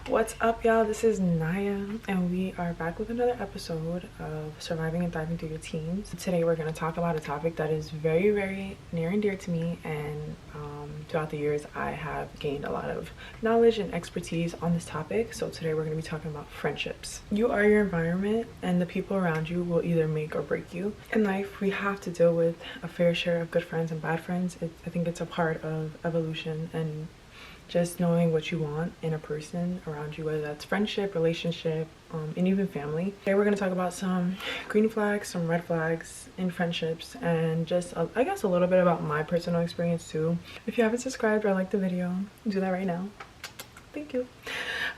What's up, y'all? This is Naya, and we are back with another episode of Surviving and Thriving Through Your Teens. Today, we're going to talk about a topic that is very, very near and dear to me, and throughout the years, I have gained a lot of knowledge and expertise on this topic. So today, we're going to be talking about friendships. You are your environment, and the people around you will either make or break you. In life, we have to deal with a fair share of good friends and bad friends. I think it's a part of evolution and just knowing what you want in a person around you, whether that's friendship, relationship, and even family. Today we're going to talk about some green flags, some red flags in friendships, and just I guess a little bit about my personal experience too. If you haven't subscribed or liked the video, do that right now. Thank you.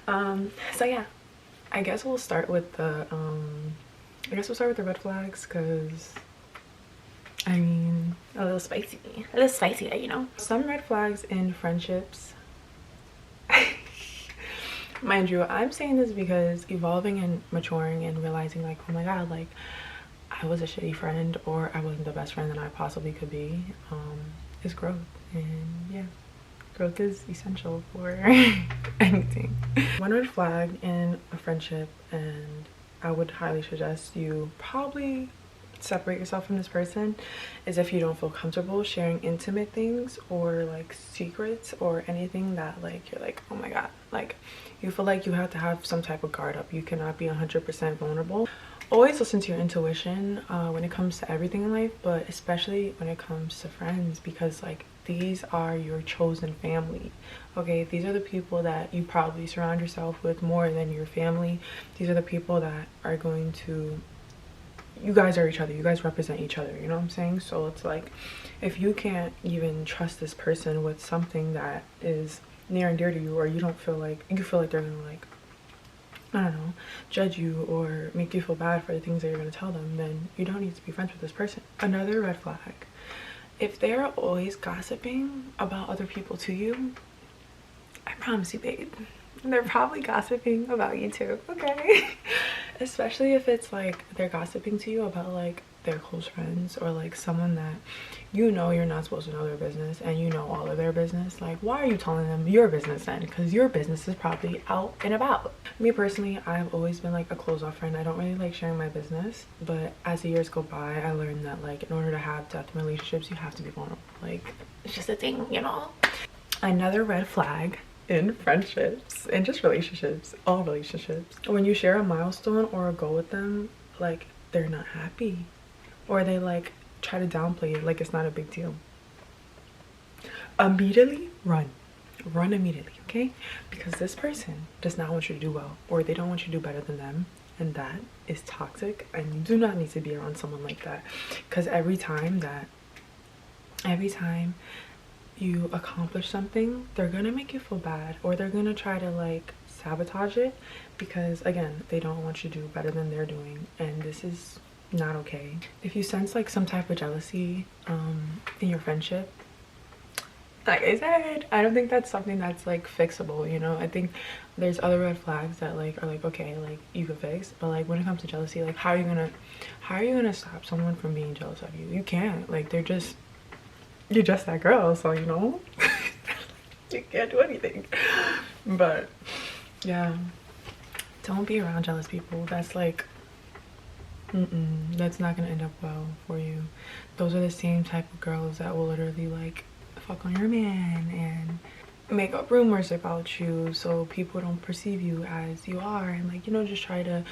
So yeah, I guess we'll start with the red flags, because I mean, a little spicy, you know. Some red flags in friendships. Mind you, I'm saying this because evolving and maturing and realizing like, oh my god, like I was a shitty friend or I wasn't the best friend that I possibly could be, is growth. And yeah, growth is essential for anything. One red flag in a friendship, and I would highly suggest you probably separate yourself from this person, is if you don't feel comfortable sharing intimate things or like secrets or anything that like you're like, oh my god, like you feel like you have to have some type of guard up. You cannot be 100% vulnerable. Always listen to your intuition when it comes to everything in life, but especially when it comes to friends, because like these are your chosen family. Okay, these are the people that you probably surround yourself with more than your family. These are the people that are going to, you guys are each other, you guys represent each other, you know what I'm saying? So it's like, if you can't even trust this person with something that is near and dear to you, or you feel like they're gonna, like, I don't know, judge you or make you feel bad for the things that you're gonna tell them, then you don't need to be friends with this person. Another red flag, if they're always gossiping about other people to you, I promise you, babe, they're probably gossiping about you too, okay? Especially if it's like they're gossiping to you about like their close friends, or like someone that you know you're not supposed to know their business and you know all of their business. Like, why are you telling them your business then? Because your business is probably out and about. Me personally, I've always been like a closed off friend. I don't really like sharing my business, but as the years go by, I learned that like in order to have depth in relationships, you have to be vulnerable. Like, it's just a thing, you know? Another red flag in friendships and just relationships, all relationships, when you share a milestone or a goal with them, like they're not happy, or they like try to downplay it like it's not a big deal, immediately run immediately, okay? Because this person does not want you to do well, or they don't want you to do better than them, and that is toxic, and you do not need to be around someone like that. Because every time you accomplish something, they're gonna make you feel bad, or they're gonna try to like sabotage it, because again, they don't want you to do better than they're doing, and this is not okay. If you sense like some type of jealousy in your friendship, like I said, I don't think that's something that's like fixable, you know? I think there's other red flags that like are like, okay, like you can fix, but like when it comes to jealousy, like how are you gonna stop someone from being jealous of you? You can't. Like you're just that girl, so you know. You can't do anything. But yeah, don't be around jealous people. That's like that's not gonna end up well for you. Those are the same type of girls that will literally like fuck on your man and make up rumors about you so people don't perceive you as you are, and like, you know, just try to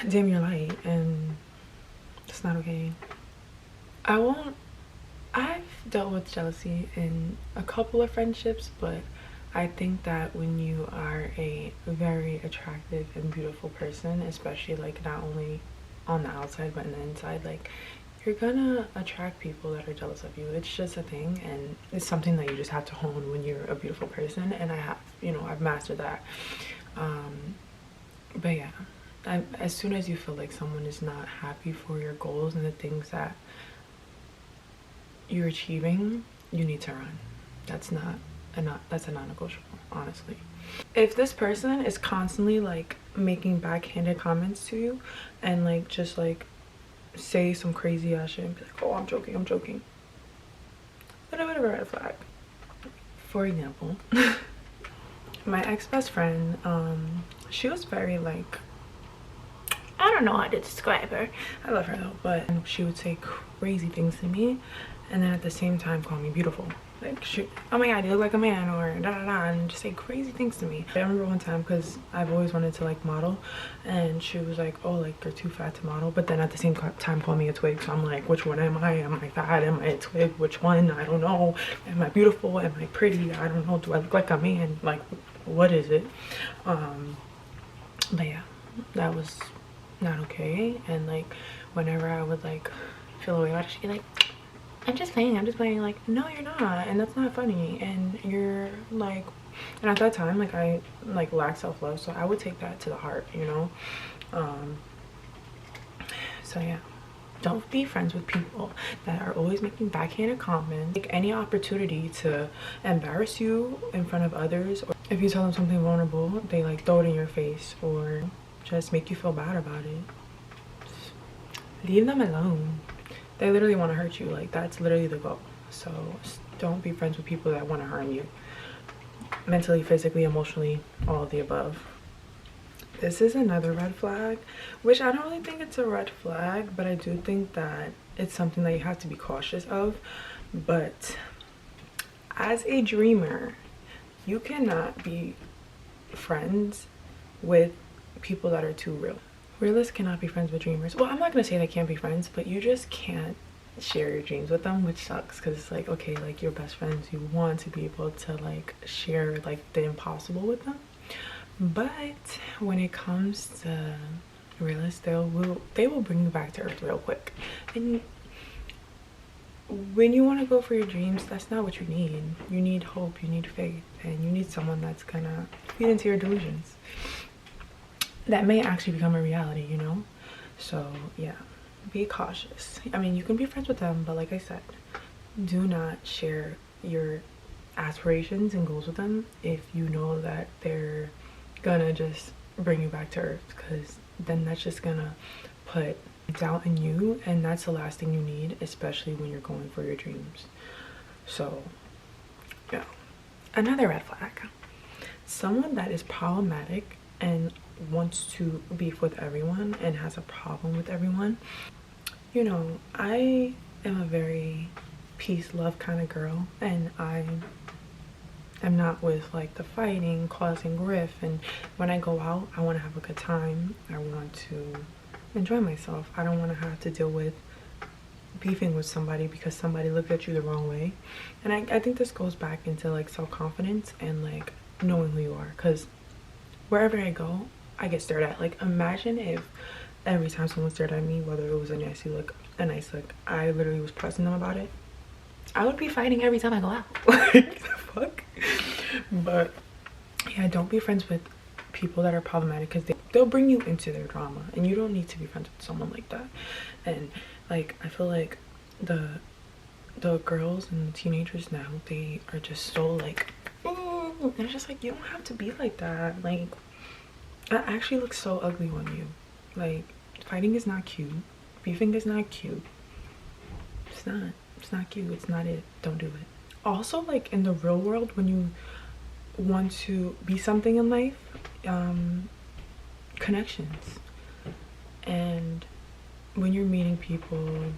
dim your light, and it's not okay. I've dealt with jealousy in a couple of friendships, but I think that when you are a very attractive and beautiful person, especially like not only on the outside but in the inside, like you're gonna attract people that are jealous of you. It's just a thing, and it's something that you just have to hone when you're a beautiful person, and I've mastered that. But yeah, as soon as you feel like someone is not happy for your goals and the things that you're achieving, you need to run. That's a non-negotiable, honestly. If this person is constantly like making backhanded comments to you and like just like say some crazy ass shit and be like, oh, I'm joking, a bit of a red flag. For example, my ex-best friend, she was very like, I don't know how to describe her. I love her though, but she would say crazy things to me and then at the same time call me beautiful. Like, oh my god, you look like a man, or da da da, and just say crazy things to me. I remember one time, because I've always wanted to like model, and she was like, oh, like you're too fat to model, but then at the same time call me a twig. So I'm like, which one am I? Am I fat? Am I a twig? Which one? I don't know. Am I beautiful? Am I pretty? I don't know. Do I look like a man? Like, what is it? But yeah, that was not okay. And like whenever I would like feel away about it, she'd be like, I'm just playing. Like, no, you're not, and that's not funny, and you're like, and at that time, like, I like lacked self-love, so I would take that to the heart, you know. So yeah, don't be friends with people that are always making backhanded comments. Take any opportunity to embarrass you in front of others, or if you tell them something vulnerable, they like throw it in your face or just make you feel bad about it. Just leave them alone. They literally want to hurt you. Like, that's literally the goal. So don't be friends with people that want to harm you mentally, physically, emotionally, all of the above. This is another red flag, which I don't really think it's a red flag, but I do think that it's something that you have to be cautious of. But as a dreamer, you cannot be friends with people that are too real. Realists cannot be friends with dreamers. Well, I'm not gonna say they can't be friends, but you just can't share your dreams with them, which sucks, because it's like, okay, like you're best friends, you want to be able to like share like the impossible with them, but when it comes to realists, they will bring you back to earth real quick. And when you want to go for your dreams, that's not what you need. You need hope, you need faith, and you need someone that's gonna feed into your delusions that may actually become a reality, you know. So yeah, be cautious. I mean, you can be friends with them, but like I said, do not share your aspirations and goals with them if you know that they're gonna just bring you back to earth, because then that's just gonna put doubt in you, and that's the last thing you need, especially when you're going for your dreams. So yeah, another red flag: someone that is problematic and wants to beef with everyone and has a problem with everyone. You know, I am a very peace, love kind of girl, and I am not with like the fighting, causing riff, and when I go out, I want to have a good time. I want to enjoy myself. I don't want to have to deal with beefing with somebody because somebody looked at you the wrong way. And I think this goes back into like self-confidence and like knowing who you are, because wherever I go, I get stared at. Like, imagine if every time someone stared at me, whether it was a nice look, I literally was pressing them about it. I would be fighting every time I go out. Like, the fuck? But yeah, don't be friends with people that are problematic, because they'll bring you into their drama, and you don't need to be friends with someone like that. And like, I feel like the girls and the teenagers now, they are just so like, and it's just like, you don't have to be like that. Like, that actually looks so ugly on you. Like, fighting is not cute, beefing is not cute. It's not cute. It's not it. Don't do it. Also, like, in the real world, when you want to be something in life, connections. And when you're meeting people,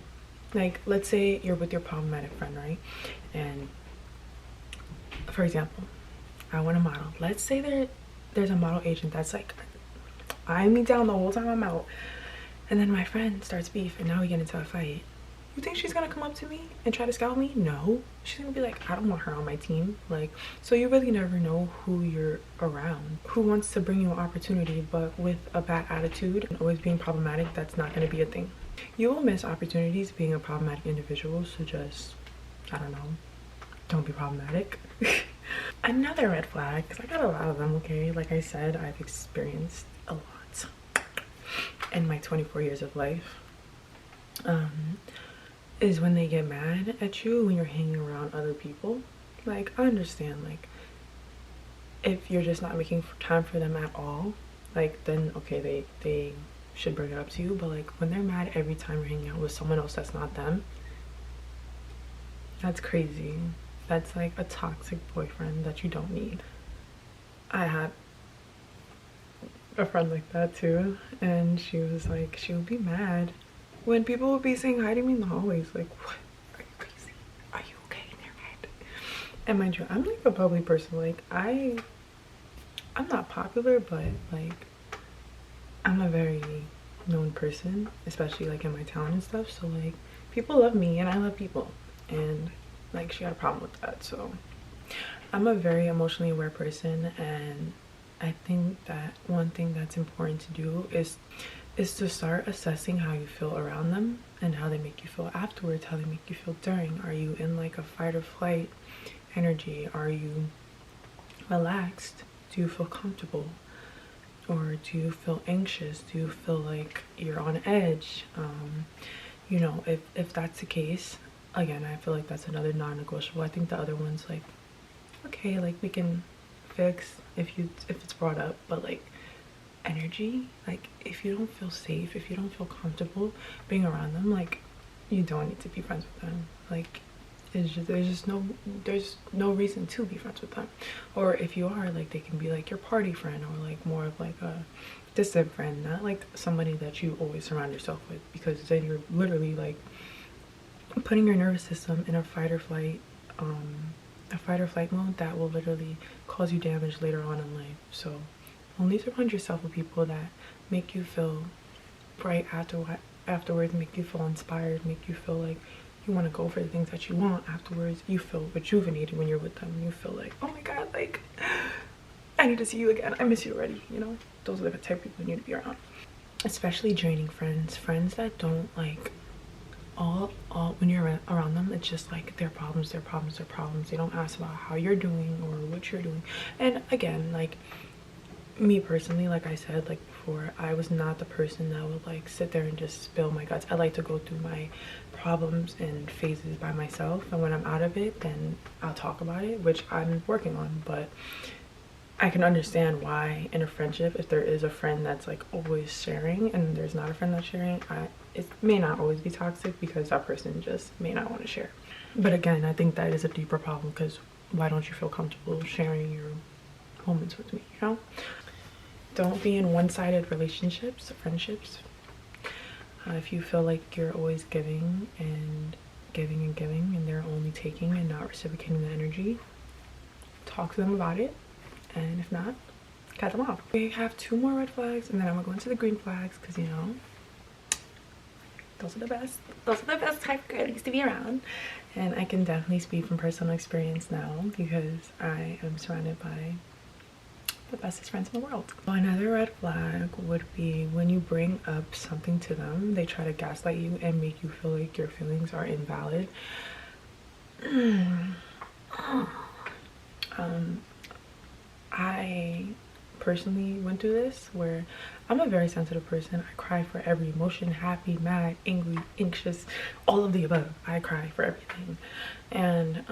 like, let's say you're with your problematic friend, right? And for example, I want to model. Let's say there's a model agent that's like eyeing me down the whole time I'm out, and then my friend starts beef, and now we get into a fight. You think she's gonna come up to me and try to scout me? No, she's gonna be like, I don't want her on my team. Like, so you really never know who you're around, who wants to bring you an opportunity, but with a bad attitude and always being problematic. That's not gonna be a thing. You will miss opportunities being a problematic individual, so just, I don't know, don't be problematic. Another red flag, because I got a lot of them, okay? Like I said, I've experienced a lot in my 24 years of life, is when they get mad at you when you're hanging around other people. Like, I understand, like, if you're just not making time for them at all, like, then okay, they should bring it up to you. But like, when they're mad every time you're hanging out with someone else that's not them, that's crazy. That's like a toxic boyfriend that you don't need. I had a friend like that too, and she was like, she would be mad when people would be saying hi to me in the hallways, like, what, are you crazy, are you okay in your head? And mind you, I'm like a bubbly person. Like I'm not popular, but like I'm a very known person, especially like in my town and stuff, so like people love me and I love people, and like she had a problem with that. So I'm a very emotionally aware person, and I think that one thing that's important to do is to start assessing how you feel around them and how they make you feel afterwards, how they make you feel during. Are you in like a fight or flight energy? Are you relaxed? Do you feel comfortable? Or do you feel anxious? Do you feel like you're on edge? You know, if that's the case, again, I feel like that's another non-negotiable. I think the other one's like, okay, like we can fix if it's brought up, but like energy, like if you don't feel safe, if you don't feel comfortable being around them, like you don't need to be friends with them. Like there's no reason to be friends with them. Or if you are, like they can be like your party friend, or like more of like a distant friend, not like somebody that you always surround yourself with, because then you're literally like putting your nervous system in a fight or flight mode that will literally cause you damage later on in life. So only surround yourself with people that make you feel bright afterwards, make you feel inspired, make you feel like you want to go for the things that you want afterwards. You feel rejuvenated when you're with them. You feel like, oh my god, like I need to see you again, I miss you already, you know? Those are the type of people you need to be around. Especially draining friends that don't like all when you're around them, it's just like their problems. They don't ask about how you're doing or what you're doing. And again, like me personally, like I said like before, I was not the person that would like sit there and just spill my guts. I like to go through my problems and phases by myself, and when I'm out of it, then I'll talk about it, which I'm working on. But I can understand why in a friendship, if there is a friend that's like always sharing and there's not a friend that's sharing, it may not always be toxic, because that person just may not want to share. But again, I think that is a deeper problem, because why don't you feel comfortable sharing your moments with me, you know? Don't be in one-sided relationships, friendships. If you feel like you're always giving and giving and giving, and they're only taking and not reciprocating the energy, talk to them about it. And if not, cut them off. We have 2 more red flags, and then I'm gonna go into the green flags, because you know, those are the best. Those are the best type of girlies to be around. And I can definitely speak from personal experience now, because I am surrounded by the bestest friends in the world. Another red flag would be when you bring up something to them, they try to gaslight you and make you feel like your feelings are invalid. I personally went through this, where I'm a very sensitive person. I cry for every emotion: happy, mad, angry, anxious, all of the above. I cry for everything. And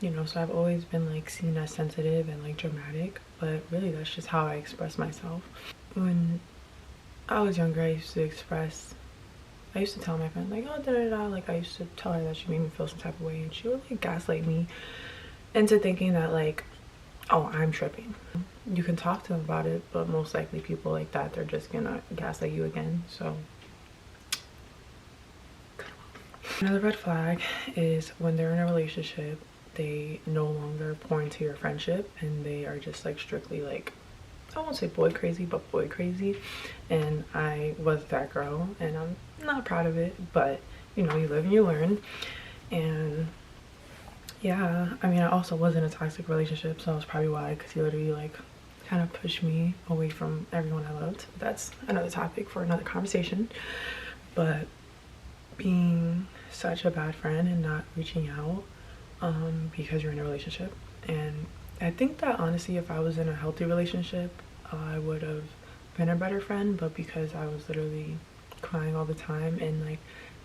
you know, so I've always been like seen as sensitive and like dramatic, but really that's just how I express myself. When I was younger, I used to tell my friend like, oh da da da, like I used to tell her that she made me feel some type of way, and she would like gaslight me into thinking that like, oh, I'm tripping. You can talk to them about it, but most likely people like that, they're just gonna gaslight you again. So another red flag is when they're in a relationship, they no longer pour into your friendship, and they are just like strictly like, I won't say boy crazy, but boy crazy. And I was that girl, and I'm not proud of it, but you know, you live and you learn. And yeah, I mean, I also was in a toxic relationship, so that's probably why, because he literally like kind of pushed me away from everyone I loved. That's another topic for another conversation. But being such a bad friend and not reaching out because you're in a relationship. And I think that honestly, if I was in a healthy relationship, I would have been a better friend. But because I was literally crying all the time, and like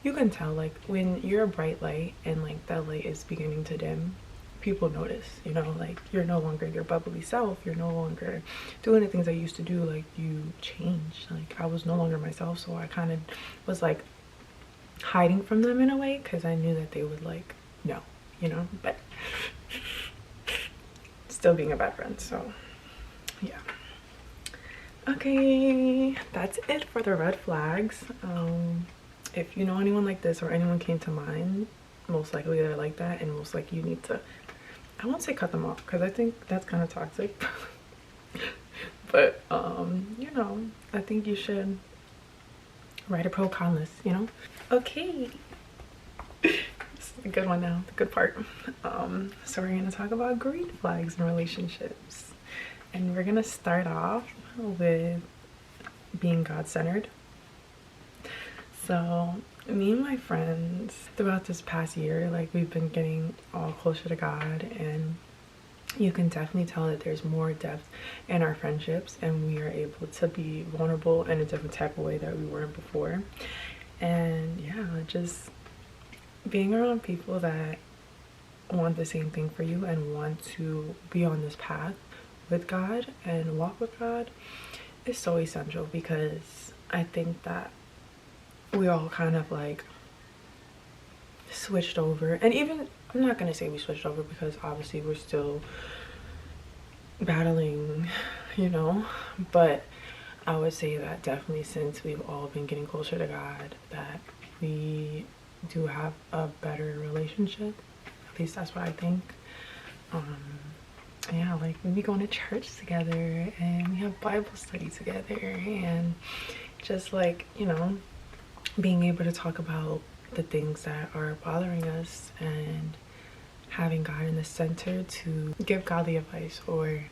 you can tell like when you're a bright light and like that light is beginning to dim, people notice, you know, like you're no longer your bubbly self, you're no longer doing the things I used to do, like you changed. Like I was no longer myself, so I kind of was like hiding from them in a way, because I knew that they would like know, you know, but still being a bad friend. So yeah. Okay, that's it for the red flags. If you know anyone like this or anyone came to mind, most likely they're like that, and most likely you need to, I won't say cut them off because I think that's kind of toxic. But you know, I think you should write a pro con list, you know. Okay, this is a good one now, the good part. So we're gonna talk about green flags in relationships, and we're gonna start off with being God-centered. So me and my friends throughout this past year, like, we've been getting all closer to God, and you can definitely tell that there's more depth in our friendships, and we are able to be vulnerable in a different type of way that we weren't before. And yeah, just being around people that want the same thing for you and want to be on this path with God and walk with God is so essential, because I think that we all kind of like switched over. And even, I'm not gonna say we switched over because obviously we're still battling, you know, but I would say that definitely since we've all been getting closer to God, that we do have a better relationship. At least that's what I think. Yeah, like we be going to church together and we have Bible study together, and just like, you know, being able to talk about the things that are bothering us and having God in the center to give godly advice, or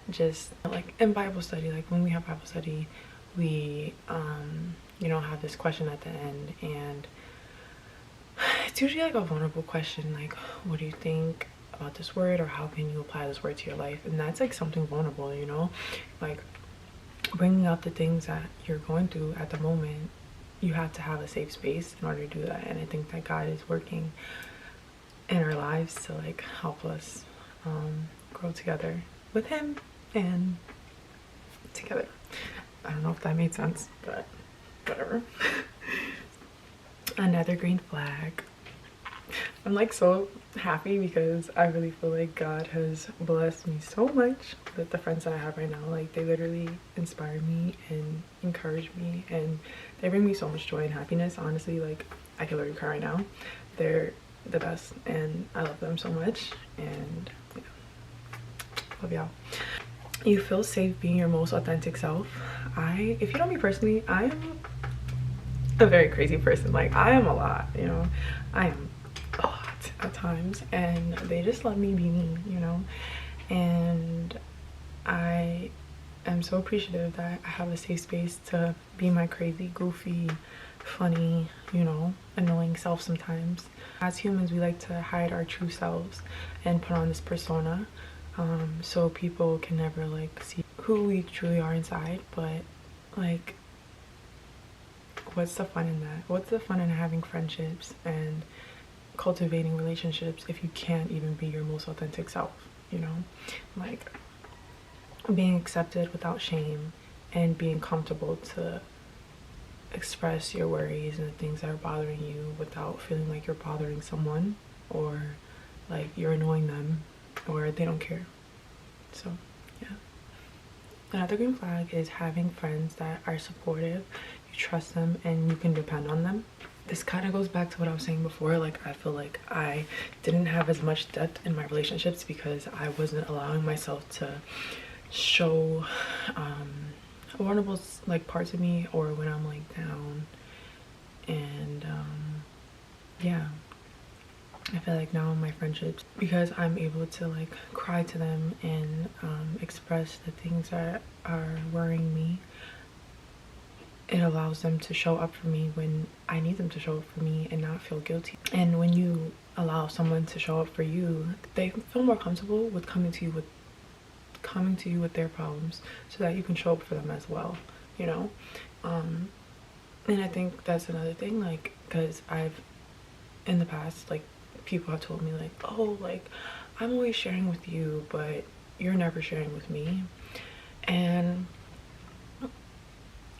just like in Bible study, like when we have Bible study, we you know, have this question at the end, and it's usually like a vulnerable question, like, what do you think about this word, or how can you apply this word to your life? And that's like something vulnerable, you know, like bringing up the things that you're going through at the moment. You have to have a safe space in order to do that, and I think that God is working in our lives to like help us grow together with him and together. I don't know if that made sense, but whatever. Another green flag. I'm like so happy because I really feel like God has blessed me so much with the friends that I have right now. Like, they literally inspire me and encourage me, and they bring me so much joy and happiness. Honestly, like, I could literally cry right now. They're the best, and I love them so much. And yeah, love y'all. You feel safe being your most authentic self. If you know me personally, I am a very crazy person. Like, I am a lot, you know. I am a lot at times, and they just let me be me, you know. And I am so appreciative that I have a safe space to be my crazy, goofy, funny, you know, annoying self sometimes. As humans, we like to hide our true selves and put on this persona, so people can never like see who we truly are inside. But like, what's the fun in that? What's the fun in having friendships and cultivating relationships if you can't even be your most authentic self, you know? Like, being accepted without shame and being comfortable to express your worries and the things that are bothering you without feeling like you're bothering someone, or like you're annoying them, or they don't care. So yeah. Another green flag is having friends that are supportive, you trust them, and you can depend on them. This kind of goes back to what I was saying before. Like, I feel like I didn't have as much depth in my relationships because I wasn't allowing myself to show vulnerable like parts of me, or when I'm like down. And yeah, I feel like now in my friendships, because I'm able to like cry to them and express the things that are worrying me, it allows them to show up for me when I need them to show up for me and not feel guilty. And when you allow someone to show up for you, they feel more comfortable with coming to you with their problems, so that you can show up for them as well, you know. And I think that's another thing, like, because I've in the past, like, people have told me like, oh, like, I'm always sharing with you but you're never sharing with me. And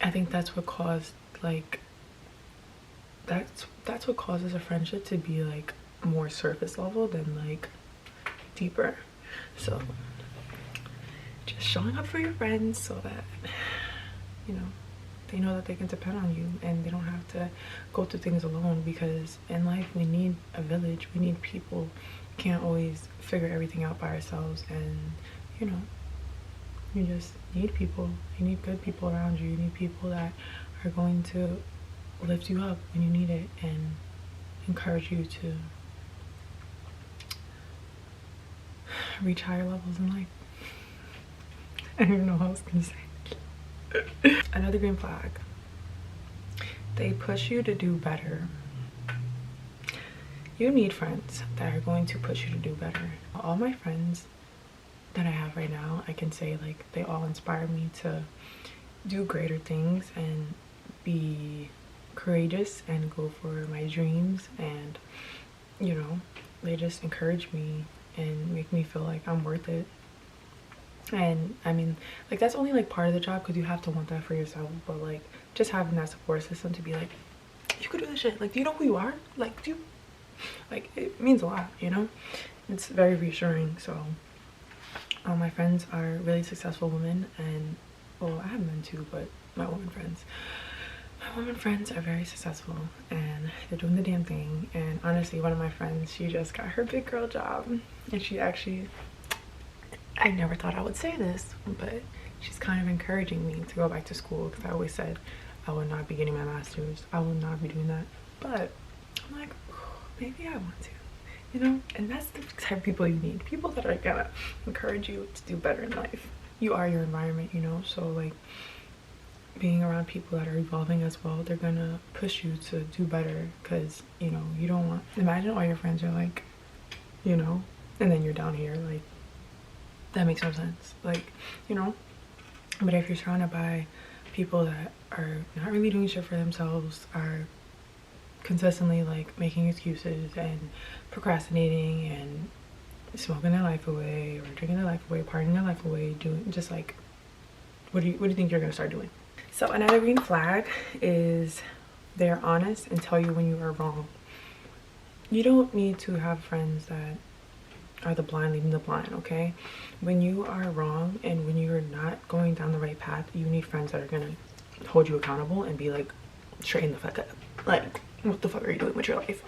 I think that's what caused, like, that's what causes a friendship to be like more surface level than like deeper. So just showing up for your friends so that, you know, they know that they can depend on you and they don't have to go through things alone, because in life we need a village, we need people. We can't always figure everything out by ourselves, and you know, you just need people. You need good people around you. You need people that are going to lift you up when you need it and encourage you to reach higher levels in life. I don't even know what I was gonna say. Another green flag. They push you to do better. You need friends that are going to push you to do better. All my friends that I have right now, I can say like they all inspire me to do greater things and be courageous and go for my dreams, and you know, they just encourage me and make me feel like I'm worth it. And I mean, like, that's only like part of the job, because you have to want that for yourself, but like just having that support system to be like, you could do this shit, like, do you know who you are, like, do you, like, it means a lot, you know. It's very reassuring. So all my friends are really successful women, and well, I have men too, but my women friends are very successful and they're doing the damn thing. And honestly, one of my friends, she just got her big girl job, and she actually, I never thought I would say this, but she's kind of encouraging me to go back to school, because I always said I would not be getting my master's, I will not be doing that, but I'm like, maybe I want to, you know. And that's the type of people you need, people that are gonna encourage you to do better in life. You are your environment, you know, so like being around people that are evolving as well, they're gonna push you to do better, because you know, you don't want, imagine all your friends are like, you know, and then you're down here, like, that makes no sense, like, you know. But if you're surrounded by people that are not really doing shit for themselves, are consistently like making excuses and procrastinating and smoking their life away or drinking their life away, partying their life away, doing just like, what do you think you're gonna start doing? So another green flag is they're honest and tell you when you are wrong. You don't need to have friends that are the blind leading the blind, okay? When you are wrong and when you're not going down the right path, you need friends that are gonna hold you accountable and be like, straighten the fuck up, like, what the fuck are you doing with your life?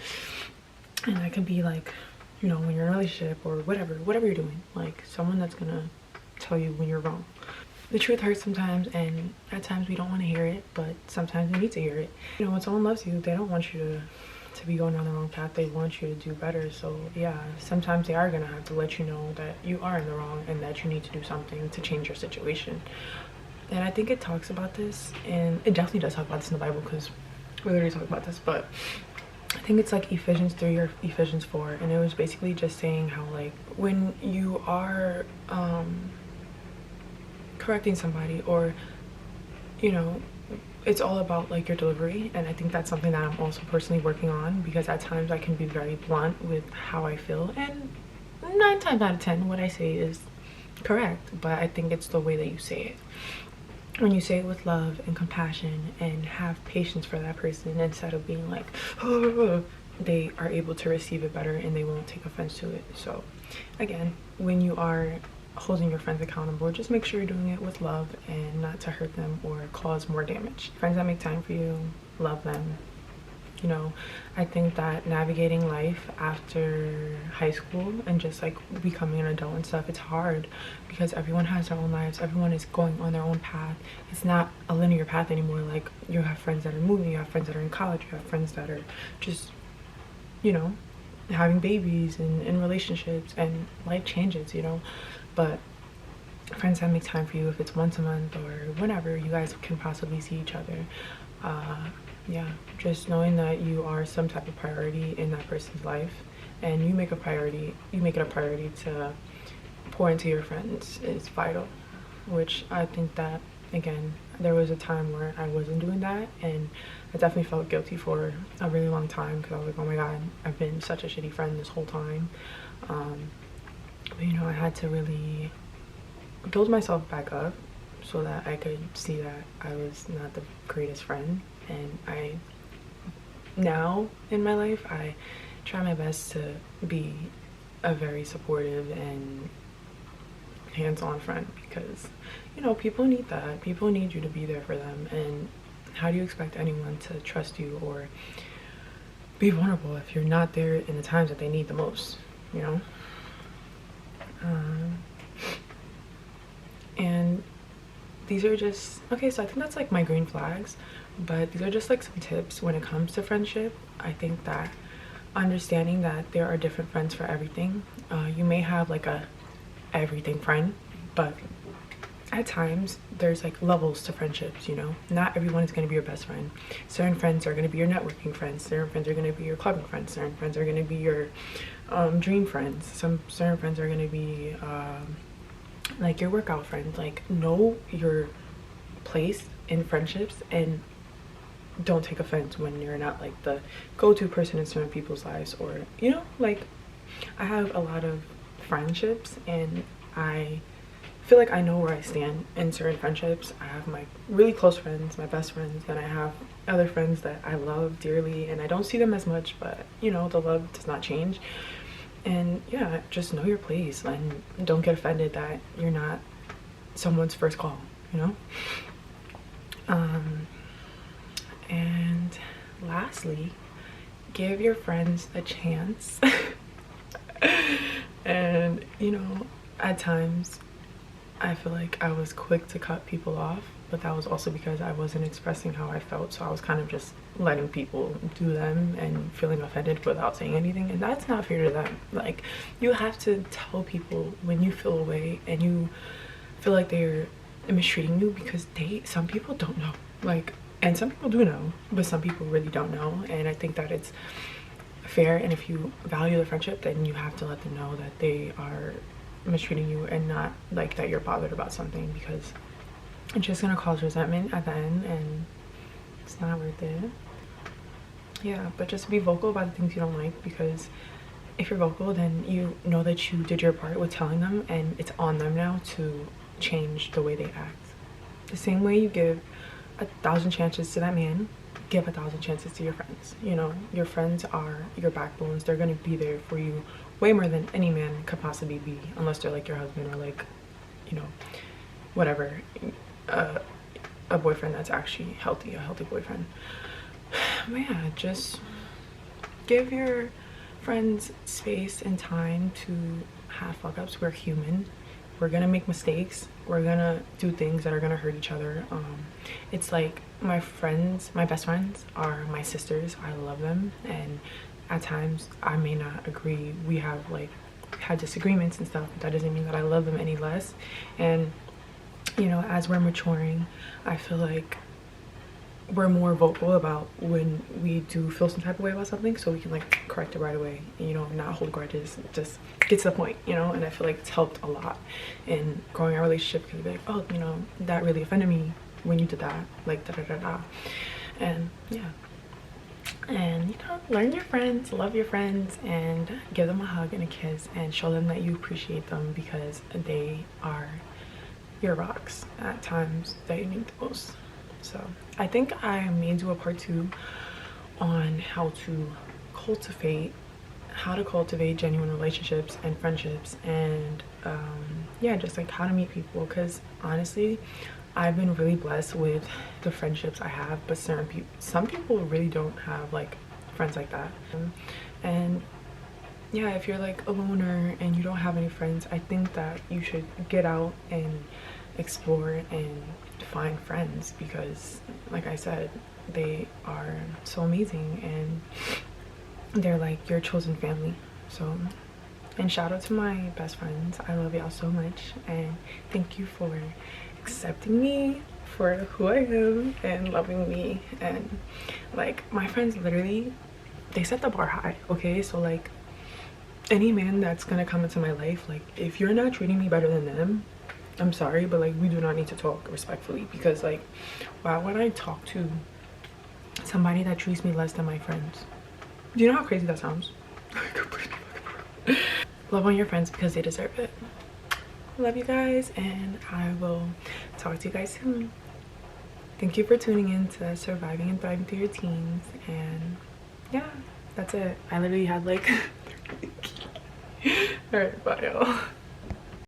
And that can be like, you know, when you're in a relationship or whatever you're doing, like someone that's gonna tell you when you're wrong. The truth hurts sometimes, and at times we don't want to hear it, but sometimes we need to hear it. You know, when someone loves you, they don't want you to be going down the wrong path, they want you to do better. So yeah, sometimes they are gonna have to let you know that you are in the wrong and that you need to do something to change your situation. And I think it talks about this, and it definitely does talk about this in the Bible, because we literally talk about this, but I think it's like Ephesians 3 or Ephesians 4, and it was basically just saying how like when you are correcting somebody, or you know, it's all about like your delivery. And I think that's something that I'm also personally working on, because at times I can be very blunt with how I feel, and 9 times out of 10 what I say is correct, but I think it's the way that you say it. When you say it with love and compassion and have patience for that person, instead of being like, oh, they are able to receive it better and they won't take offense to it. So again, when you are holding your friends accountable, just make sure you're doing it with love and not to hurt them or cause more damage. Friends that make time for you, love them. You know, I think that navigating life after high school and just like becoming an adult and stuff, it's hard, because everyone has their own lives, everyone is going on their own path. It's not a linear path anymore. Like, you have friends that are moving, you have friends that are in college, you have friends that are just, you know, having babies and in relationships, and life changes, you know. But friends that make time for you, if it's once a month or whenever you guys can possibly see each other, yeah, just knowing that you are some type of priority in that person's life, and you make it a priority to pour into your friends is vital. Which I think that, again, there was a time where I wasn't doing that, and I definitely felt guilty for a really long time, because I was like, oh my god, I've been such a shitty friend this whole time. But you know, I had to really build myself back up so that I could see that I was not the greatest friend. And now in my life, I try my best to be a very supportive and hands-on friend, because because, you know, people need that. People need you to be there for them. And how do you expect anyone to trust you or be vulnerable if you're not there in the times that they need the most, you know? And these are just, okay, so I think that's like my green flags, but these are just like some tips when it comes to friendship. I think that understanding that there are different friends for everything. You may have like a everything friend, but at times there's like levels to friendships, you know? Not everyone is going to be your best friend. Certain friends are going to be your networking friends, certain friends are going to be your clubbing friends, certain friends are going to be your dream friends, some certain friends are going to be like your workout friends. Like, know your place in friendships and don't take offense when you're not like the go-to person in certain people's lives, or, you know, like I have a lot of friendships and I feel like I know where I stand in certain friendships. I have my really close friends, my best friends, and I have other friends that I love dearly and I don't see them as much, but you know, the love does not change. And yeah, just know your place and don't get offended that you're not someone's first call, you know? And lastly, give your friends a chance. And you know, at times I feel like I was quick to cut people off, but that was also because I wasn't expressing how I felt, so I was kind of just letting people do them and feeling offended without saying anything, and that's not fair to them. Like, you have to tell people when you feel away and you feel like they're mistreating you, because some people don't know, like, and some people do know, but some people really don't know. And I think that it's fair, and if you value the friendship, then you have to let them know that they are mistreating you and not like that you're bothered about something, because it's just gonna cause resentment at the end and it's not worth it. Yeah, but just be vocal about the things you don't like, because if you're vocal, then you know that you did your part with telling them, and it's on them now to change the way they act. The same way you give 1,000 chances to that man, give 1,000 chances to your friends. You know, your friends are your backbones. They're gonna be there for you way more than any man could possibly be, unless they're like your husband or like, you know, whatever, a boyfriend that's actually healthy, a healthy boyfriend. But yeah, just give your friends space and time to have fuck ups. We're human. We're gonna make mistakes. We're gonna do things that are gonna hurt each other. It's like my friends, my best friends are my sisters. I love them, and at times I may not agree. We have like had disagreements and stuff, but that doesn't mean that I love them any less. And you know, as we're maturing, I feel like we're more vocal about when we do feel some type of way about something, so we can like correct it right away, and, you know, not hold grudges, just get to the point, you know. And I feel like it's helped a lot in growing our relationship, because be like, oh, you know, that really offended me when you did that, like da da da da. And yeah, and you know, learn your friends, love your friends, and give them a hug and a kiss and show them that you appreciate them, because they are your rocks at times that you need the most. So I think I may do a part 2 on how to cultivate genuine relationships and friendships, and yeah, just like how to meet people, because honestly I've been really blessed with the friendships I have, but some people really don't have like friends like that. And yeah, if you're like a loner and you don't have any friends, I think that you should get out and explore and find friends, because like I said, they are so amazing and they're like your chosen family. So, and shout out to my best friends. I love y'all so much, and thank you for accepting me for who I am and loving me. And like, my friends literally, they set the bar high, okay? So like, any man that's gonna come into my life, like, if you're not treating me better than them, I'm sorry, but like, we do not need to talk respectfully, because like, why would I talk to somebody that treats me less than my friends? Do you know how crazy that sounds? Love on your friends, because they deserve it. Love you guys, and I will talk to you guys soon. Thank you for tuning in to Surviving and Thriving Through Your Teens, and yeah, that's it. I literally had like all right, bye y'all.